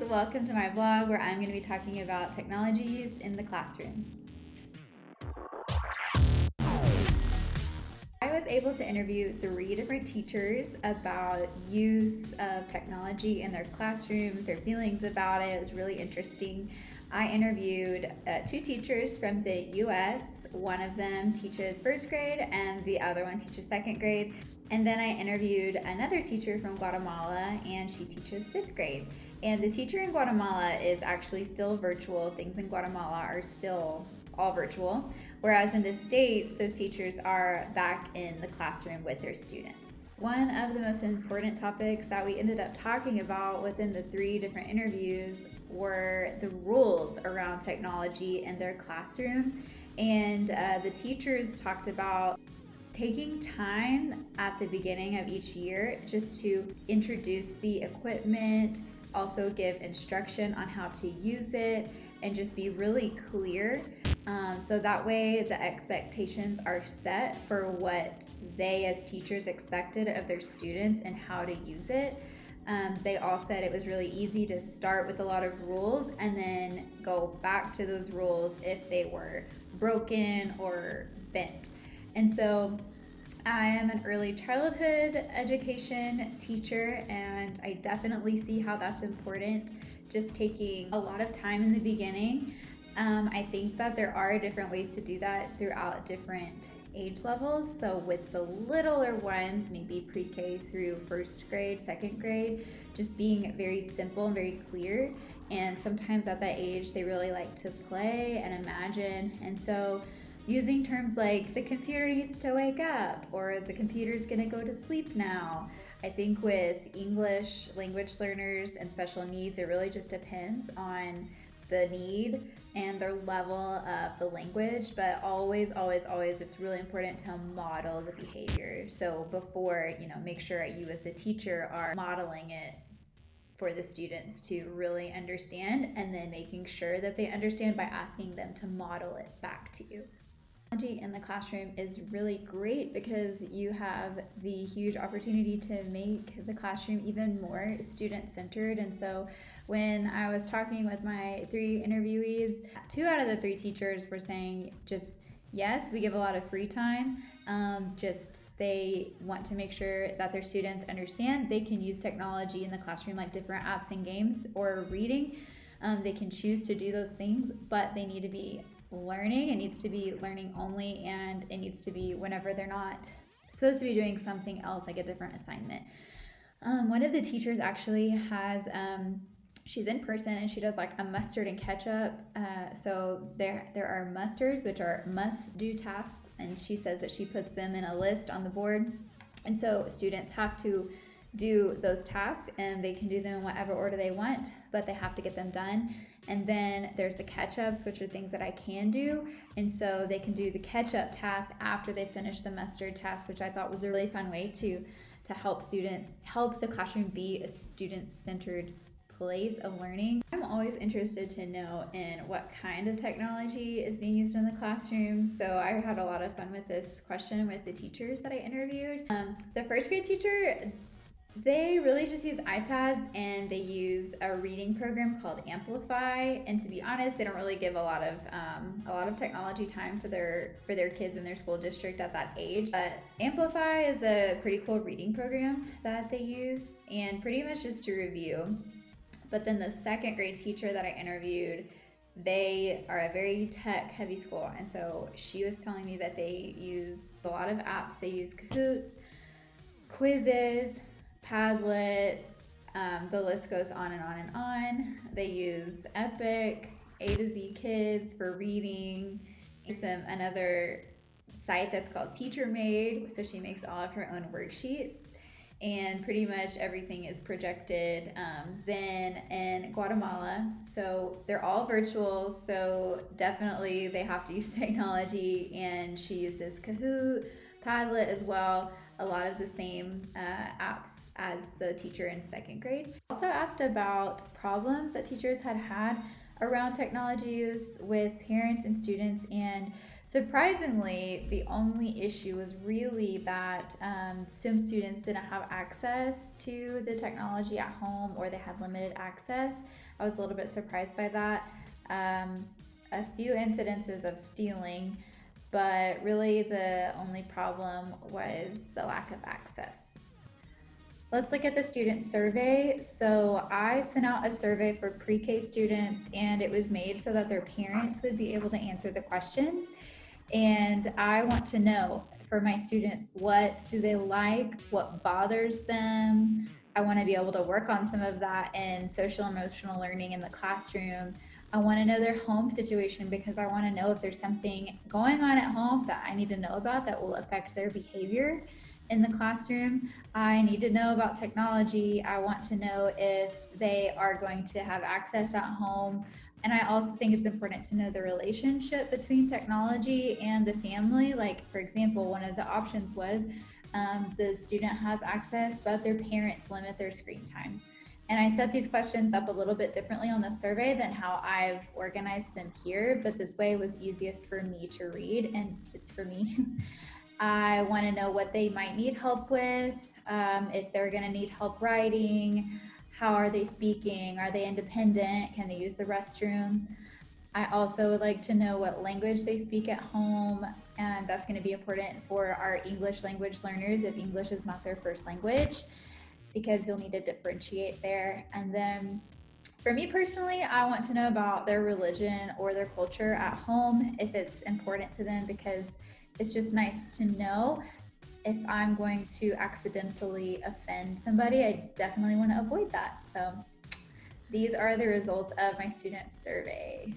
welcome to my blog where I'm going to be talking about technologies in the classroom. I was able to interview 3 different teachers about use of technology in their classroom, their feelings about it. It was really interesting. I interviewed 2 teachers from the US. One of them teaches first grade and the other one teaches second grade. And then I interviewed another teacher from Guatemala, and she teaches 5th grade. And the teacher in Guatemala is actually still virtual. Things in Guatemala are still all virtual. Whereas in the States, those teachers are back in the classroom with their students. One of the most important topics that we ended up talking about within the 3 different interviews were the rules around technology in their classroom. And the teachers talked about taking time at the beginning of each year just to introduce the equipment, also give instruction on how to use it, and just be really clear. So that way the expectations are set for what they as teachers expected of their students and how to use it. They all said it was really easy to start with a lot of rules and then go back to those rules if they were broken or bent. And so I am an early childhood education teacher, and I definitely see how that's important, just taking a lot of time in the beginning. I think that there are different ways to do that throughout different age levels. So with the littler ones, maybe pre-K through first grade, second grade, just being very simple and very clear. And sometimes at that age, they really like to play and imagine. And so using terms like the computer needs to wake up or the computer's gonna go to sleep now. I think with English language learners and special needs, it really just depends on the need and their level of the language, but always, it's really important to model the behavior. So before, make sure you as the teacher are modeling it for the students to really understand, and then making sure that they understand by asking them to model it back to you. Technology in the classroom is really great because you have the huge opportunity to make the classroom even more student-centered. And so when I was talking with my 3 interviewees, 2 out of the 3 teachers were saying just, yes, we give a lot of free time. Just they want to make sure that their students understand they can use technology in the classroom, like different apps and games or reading. They can choose to do those things, but they need to be learning. It needs to be learning only, and it needs to be whenever they're not supposed to be doing something else, like a different assignment. One of the teachers actually has she's in person, and she does like a mustard and ketchup. So there are musters, which are must-do tasks, and she says that she puts them in a list on the board. And so students have to do those tasks, and they can do them in whatever order they want, but they have to get them done. And then there's the catch-ups, which are things that I can do. And so they can do the catch-up task after they finish the mustard task, which I thought was a really fun way to help students, help the classroom be a student-centered place of learning. I'm always interested to know in what kind of technology is being used in the classroom. So I had a lot of fun with this question with the teachers that I interviewed. The first grade teacher, they really just use iPads, and they use a reading program called Amplify. And to be honest, they don't really give a lot of technology time for their kids in their school district at that age. But Amplify is a pretty cool reading program that they use, and pretty much just to review. But then the second grade teacher that I interviewed, they are a very tech-heavy school, and so she was telling me that they use a lot of apps. They use Kahoots, Quizzes, Padlet, the list goes on and on and on. They use Epic, A to Z Kids for reading, another site that's called Teacher Made, so she makes all of her own worksheets, and pretty much everything is projected then in Guatemala. So they're all virtual, so definitely they have to use technology, and she uses Kahoot, Padlet as well, a lot of the same apps as the teacher in second grade. Also asked about problems that teachers had around technology use with parents and students, and Surprisingly, the only issue was really that some students didn't have access to the technology at home, or they had limited access. I was a little bit surprised by that. Um, a few incidences of stealing, but really the only problem was the lack of access. Let's look at the student survey. So I sent out a survey for pre-K students, and it was made so that their parents would be able to answer the questions. And I want to know for my students, what do they like? What bothers them? I want to be able to work on some of that in social emotional learning in the classroom. I want to know their home situation, because I want to know if there's something going on at home that I need to know about that will affect their behavior in the classroom. I need to know about technology. I want to know if they are going to have access at home. And I also think it's important to know the relationship between technology and the family. Like, for example, one of the options was the student has access, but their parents limit their screen time. And I set these questions up a little bit differently on the survey than how I've organized them here, but this way was easiest for me to read, and it's for me. I want to know what they might need help with, if they're going to need help writing, how are they speaking, are they independent, can they use the restroom. I also would like to know what language they speak at home, and that's going to be important for our English language learners if English is not their first language, because you'll need to differentiate there. And then for me personally, I want to know about their religion or their culture at home, if it's important to them, because it's just nice to know if I'm going to accidentally offend somebody. I definitely want to avoid that. So these are the results of my student survey.